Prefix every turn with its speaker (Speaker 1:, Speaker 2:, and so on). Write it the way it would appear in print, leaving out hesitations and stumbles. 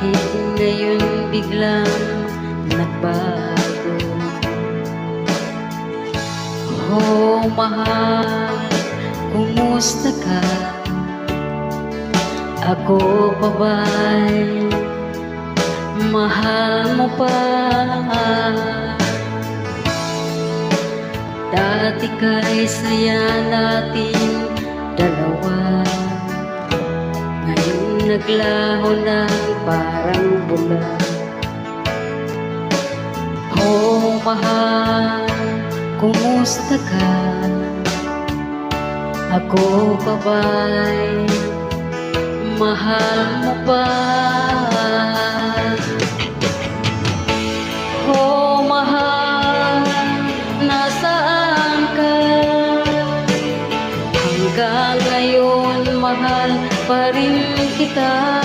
Speaker 1: Bakit ngayon biglang nagbago? Oh, mahal, kumusta ka? Ako pa ba'y mahal mo pa? Dati ka'y saya nating dalawa, ngayon naglaho na parang bula. Oh, mahal, kumusta ka? Ako pa ba'y mahal mo pa? Oh, mahal, nasaan ka? Hanggang ngayon, mahal pa rin kita.